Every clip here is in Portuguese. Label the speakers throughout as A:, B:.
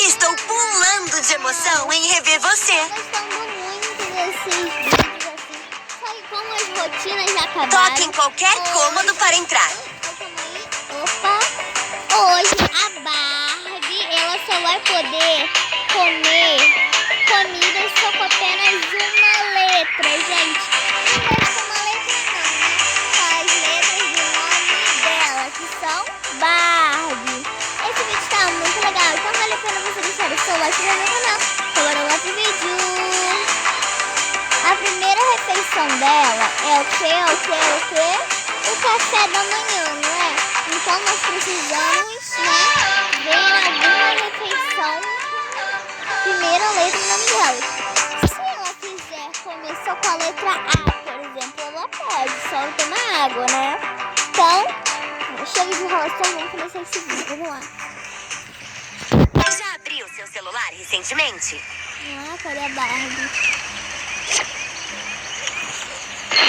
A: Estou pulando de emoção em rever você.
B: Gostando muito desses vídeos assim. Só que como as rotinas já acabaram.
A: Toque em qualquer cômodo para entrar.
B: Opa! Hoje a Barbie, ela só vai poder comer comida só com apenas uma letra, gente. Não vai ser uma letra não, né? As letras do nome dela, que são Barbie. Esse vídeo tá muito legal, então vale a pena você deixar o seu like no meu canal. Agora lá pro vídeo. A primeira refeição dela é o quê? O café da manhã, não é? Então nós precisamos, né, ver alguma refeição, primeira letra do nome dela. Se ela quiser comer só com a letra A, por exemplo, ela pode só tomar água, né? Então, chega de enrolação, vamos começar esse vídeo, vamos lá.
A: Já abriu seu celular recentemente?
B: Ah, cadê a Barbie?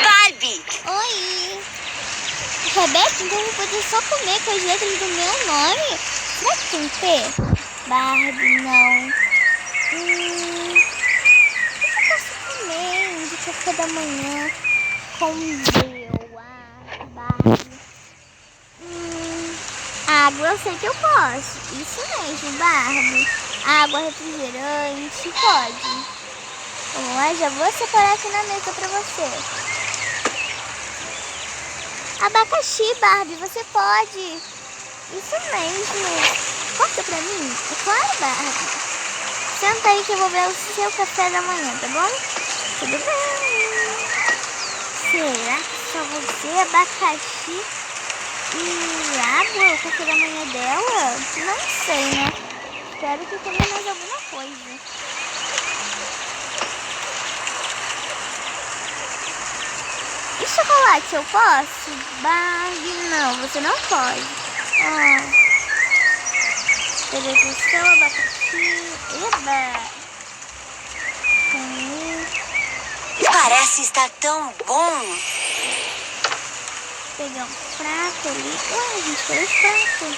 A: Barbie!
B: Oi! Rebeca, então eu vou poder só comer com as letras do meu nome? Será que tem P? Barbie, não. O que eu posso comer de café da manhã com Barbie? Água eu sei que eu posso. Isso mesmo, Barbie. Água, refrigerante, pode. Vamos lá, já vou separar aqui na mesa pra você. Abacaxi, Barbie, você pode. Isso mesmo. Corta pra mim. É claro, Barbie. Senta aí que eu vou ver o seu café da manhã, tá bom? Tudo bem. Será que só você, abacaxi e água, o café da manhã dela? Não sei, né? Espero que tenha mais alguma coisa. E chocolate, eu posso? Barbie, não, você não pode. Televisão, abacaxi, eba.
A: Parece estar tão bom.
B: Pegar um prato ali. Ué, a gente tem os pratos.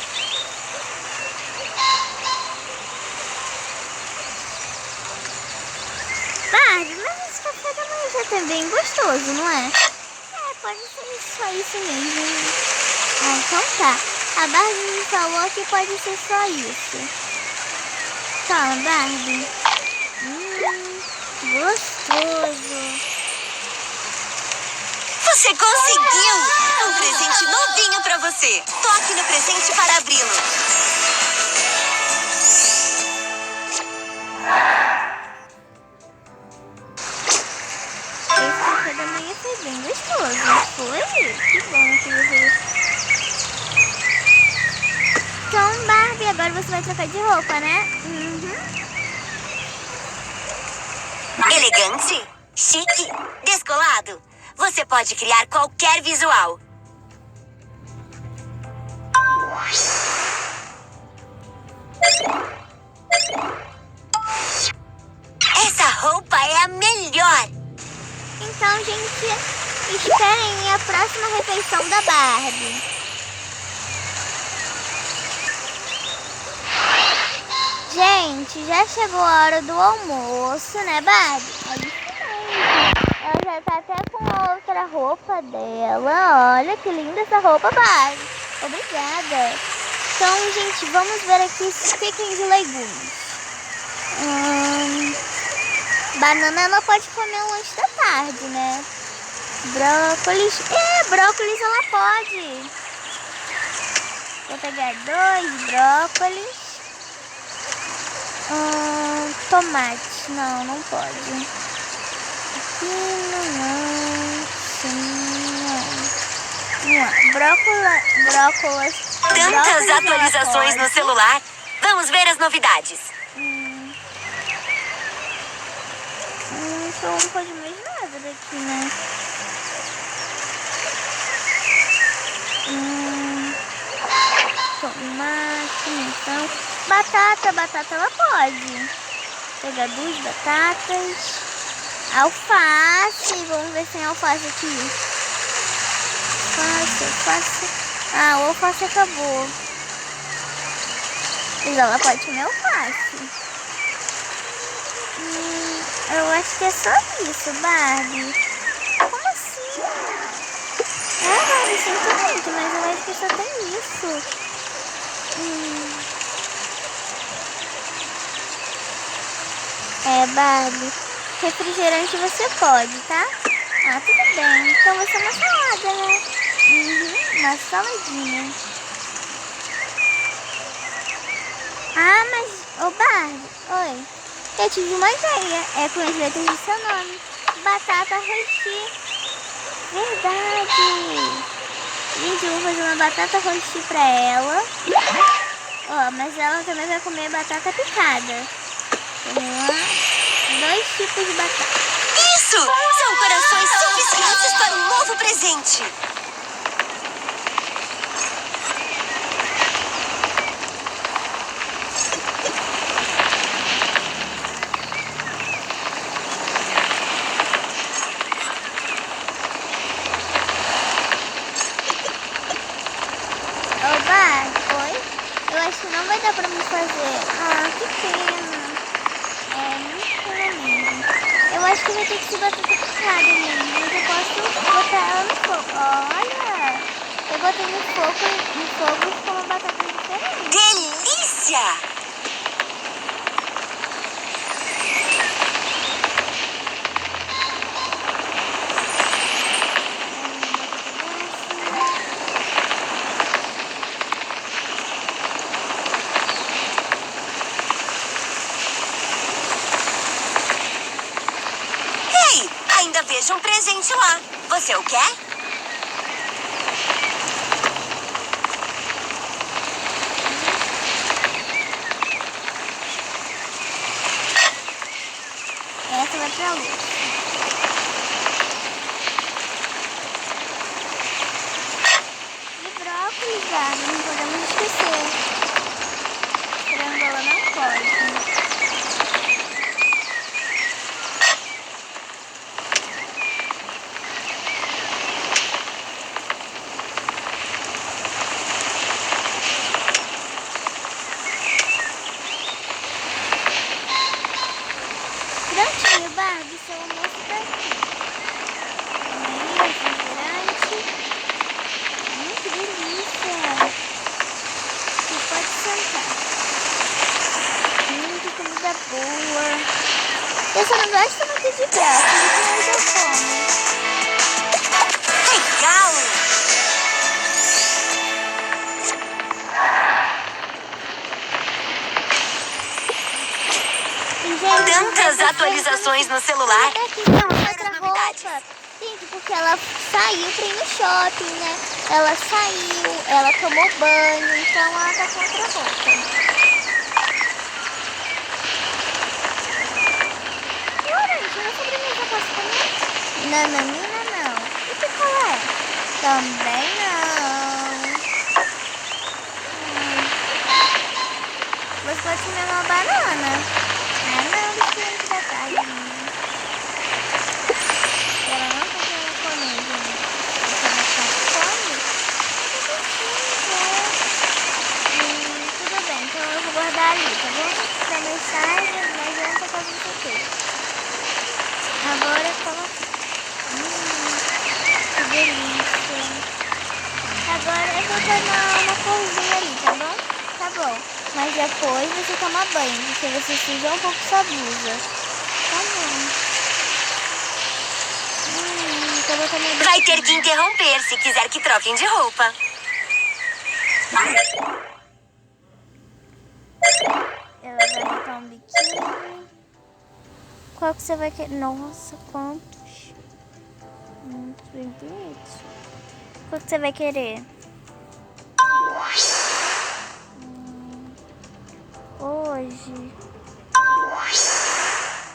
B: Barbie, mas esse café da manhã já tá bem gostoso, não é? Pode ser só isso mesmo. Ah, então tá. A Barbie me falou que pode ser só isso. Toma, Barbie. Gostoso.
A: Você conseguiu! Um presente novinho pra você. Toque no presente para abri-lo.
B: Esse café da manhã foi bem gostoso, não foi? Que bom que você gostou. Então, Barbie, agora você vai trocar de roupa, né?
A: Elegante, chique, descolado. Você pode criar qualquer visual. Essa roupa é a melhor.
B: Então, gente, esperem a próxima refeição da Barbie. Gente, já chegou a hora do almoço, né, Barbie? É isso mesmo. Ela já tá até com outra roupa dela. Olha que linda essa roupa, Barbie. Obrigada. Então, gente, vamos ver aqui esses chicken de legumes. Banana ela pode comer o lanche da tarde, né? Brócolis. Brócolis ela pode. Vou pegar 2 brócolis. Tomate. Não pode. Brócolis.
A: Tantas atualizações no celular. Vamos ver as novidades.
B: Só não pode mais nada daqui, né? Tomate, então. Batata ela pode. Pegar 2 batatas. Alface. Vamos ver se tem alface aqui. Alface. Ah, o alface acabou. Mas ela pode comer alface. Eu acho que é só isso, Barbie. Como assim? Barbie, sinto muito, mas eu acho que só tem isso. Barbie. Refrigerante você pode, tá? Ah, tudo bem. Então vai ser uma salada, né? Uma saladinha. Ah, mas... Ô, Barbie. Oi. Eu tive uma ideia. É com as letras do seu nome. Batata roxi. Verdade. Gente, eu vou fazer uma batata roxi pra ela. Ó, mas ela também vai comer batata picada. Vamos lá. 2 tipos de batata.
A: Isso! São corações suficientes para um novo presente.
B: Oi? Eu acho que não vai dar pra me fazer. Ah, que pena. Muito pena mesmo. Eu acho que vai ter que ser batata picada mesmo. Mas eu posso botar ela no fogo. Olha! Eu botei no fogo e ficou uma batata diferente.
A: Delícia! Ainda vejo um presente lá. Você o quer?
B: Essa vai pra luz. E brócolis, não podemos esquecer. Frangola não pode. Prontinho, Barbie, seu almoço tá aqui. Aí, refrigerante. Que delícia. Você pode sentar. Que comida boa. Eu só não gosto muito de brócolis, mas eu como.
A: Legal! Tantas atualizações no celular.
B: Outra roupa. Gente, porque ela saiu pra ir no shopping, né? Ela saiu, ela tomou banho, então ela tá com outra roupa. E orange, na sobremesa eu posso comer? Nananina não. E picolé? Também não. Você pode comer uma banana. Ah, não, diferente da tarde. Ela não tá querendo comer, gente. Ela tá com fome? Tudo bem, então eu vou guardar ali, tá bom? Pra mensagem, mas eu não tô fazendo isso aqui. Agora eu coloco. Que delícia. Agora eu vou tomar uma corzinha ali, tá bom? Tá bom. Mas depois você toma banho, porque você suja um pouco sua blusa. Tá bom. Então eu vou tomar banho.
A: Vai ter que interromper se quiser que troquem de roupa.
B: Ela vai botar um biquíni. Qual que você vai querer? Nossa, quantos? Bem bonitos. Qual que você vai querer?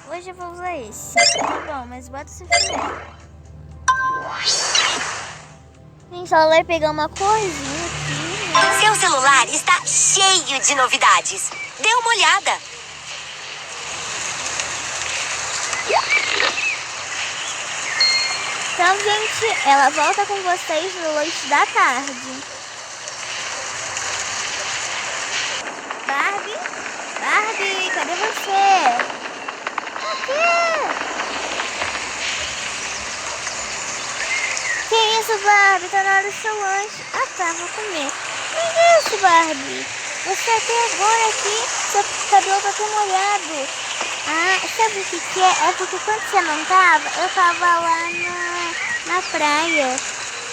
B: Hoje eu vou usar esse. Tá bom, mas bota seu chinelo. Gente, ela vai pegar uma coisinha aqui, né?
A: Seu celular está cheio de novidades. Dê uma olhada.
B: Então, gente, ela volta com vocês no lanche da tarde. Barbie? Barbie, cadê você? Cadê? Que isso, Barbie? Tá na hora do seu lanche. Ah, tá, vou comer. Que isso, Barbie? Você até agora aqui, seu cabelo tá até molhado. Ah, sabe o que é? É porque quando você não tava, eu tava lá na praia.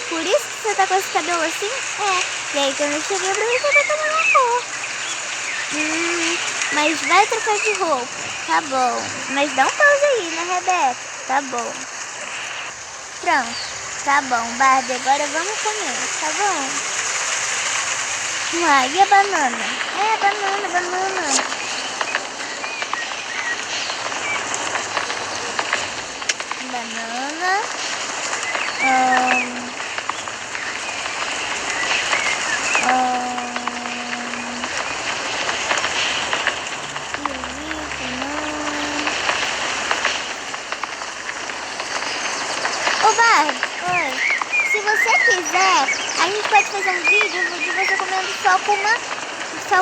B: Por isso que você tá com esse cabelo assim? É. E aí quando eu cheguei, eu vi que você tava na cor. Mas vai trocar de roupa. Tá bom. Mas dá um pause aí, né, Rebeca? Tá bom. Pronto. Tá bom, Barbie, agora vamos comer, tá bom? Uai, e a banana? É, banana. Banana. Ô, Barbie, oi. Se você quiser, a gente pode fazer um vídeo de você comendo só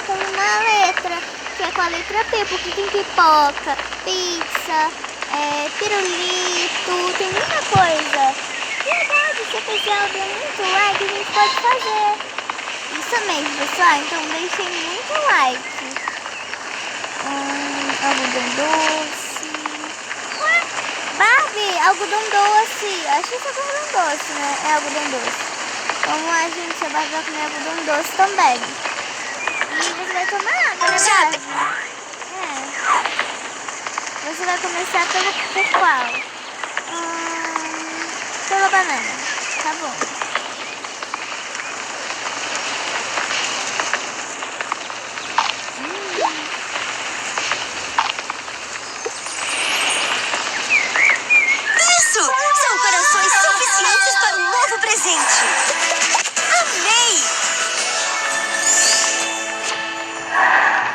B: com uma letra, que é com a letra P, porque tem pipoca, pizza, pirulito, tem muita coisa. Verdade, se o pessoal der muito like, a gente pode fazer. Isso mesmo, pessoal, então deixem muito like. Algodão doce. Ué, Barbie, algodão doce. Acho que isso é algodão doce, né? É algodão doce. Vamos lá, gente, a Barbie vai comer algodão doce também. E você vai tomar água, né, Barbie? Você vai começar por qual? Pela banana. Tá bom.
A: Isso! São corações suficientes para um novo presente. Amei!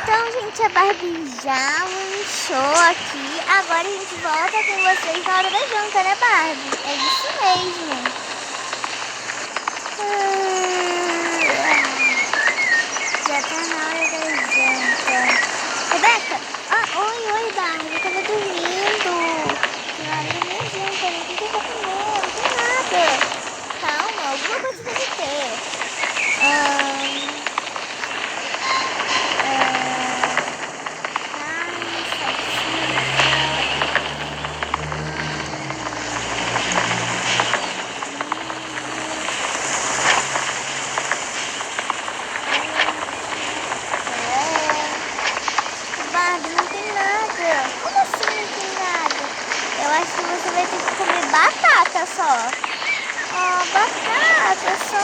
B: Então, gente, a Barbie já lanchou aqui. Agora a gente volta com vocês na hora da janta, né, Barbie? É isso mesmo. Já tá na hora da janta. Rebeca! Oi, Barbie. Eu tava dormindo. Tá na hora da minha janta, né? O que eu vou comer? Não tem nada. Calma, alguma coisa deve ter. Barbie, não tem nada. Como assim não tem nada? Eu acho que você vai ter que comer batata só. Batata só.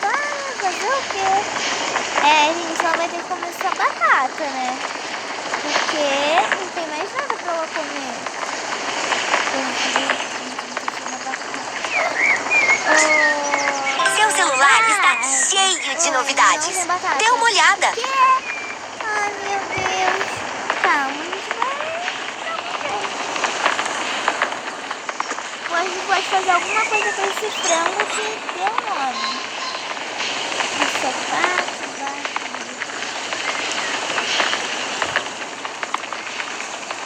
B: Tá, fazer o quê? A gente só vai ter que comer só batata, né? Porque não tem mais nada pra ela comer.
A: Seu celular está cheio de novidades. Dê uma olhada.
B: Que? Ai, meu Deus. Calma, a gente vai. Hoje pode fazer alguma coisa com esse frango que deu nome. Um sapato,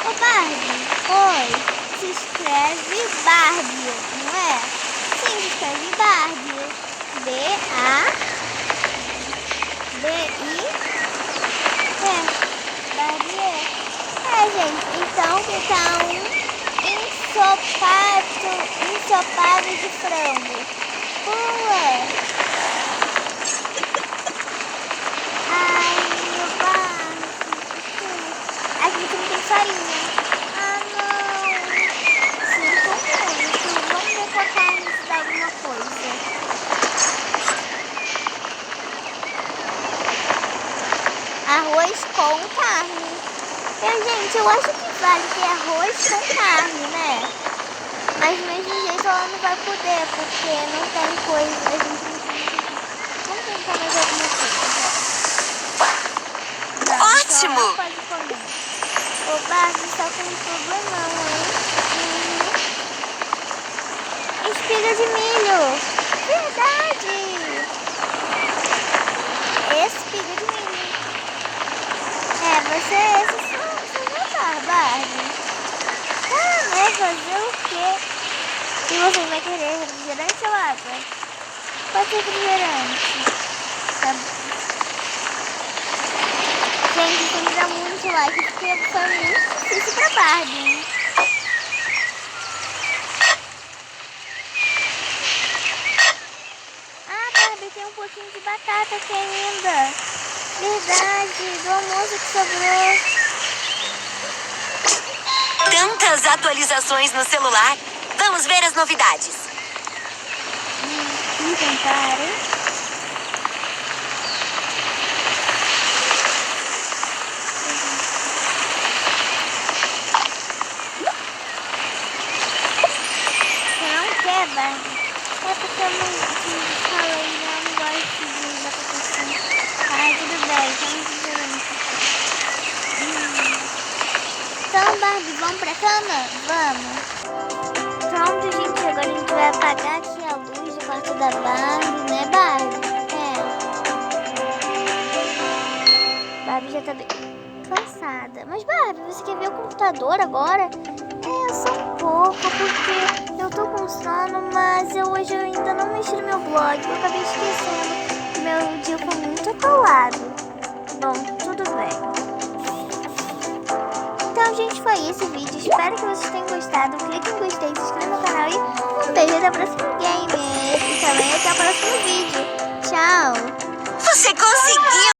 B: Ô, Barbie, oi. Se escreve Barbie, não é? Sim, se escreve Barbie. B-A-B-I. Barbie. Gente, então que tá um ensopado de frango. Pula. Ai, meu Barbie. Aqui não tem farinha. Não. Sinto muito. Vamos ver com a carne se dá alguma coisa. Arroz com carne. Gente, eu acho que vale ter arroz com carne, né? Mas do mesmo jeito ela não vai poder, porque não tem coisa. A gente não tem. Vamos tentar mais alguma coisa. Não,
A: Ótimo!
B: só pode comer. O Barbie está com um problemão, hein? Espiga de milho. Verdade. Espiga de milho. esses são jantar, Barbie. Ah, né? Fazer o quê? E você vai querer refrigerante ou água? Pode ser refrigerante. Tá bom. Gente, tem que dar muito like, porque foi muito difícil pra Barbie, hein? Ah, Barbie, tem um pouquinho de batata aqui ainda. Verdade, do almoço que sobrou.
A: Tantas atualizações no celular. Vamos ver as novidades.
B: Inventário. Você não quer, Barbie? É porque eu não falei, né? Eu não gosto de batata. Ah, tudo bem, estamos diferentes. Então, Barbie, vamos pra cama? Vamos. Pronto, gente, agora a gente vai apagar aqui a luz do quarto da Barbie, né, Barbie? Barbie já tá bem cansada. Mas, Barbie, você quer ver o computador agora? Só um pouco, porque eu tô com sono, mas hoje eu ainda não mexi no meu blog. Eu acabei esquecendo. Meu dia foi muito atolado. Bom, tudo bem. Então, gente, foi esse vídeo. Espero que vocês tenham gostado. Clique em gostei, se inscreva no canal e um beijo até o próximo game. E também até o próximo vídeo. Tchau!
A: Você conseguiu!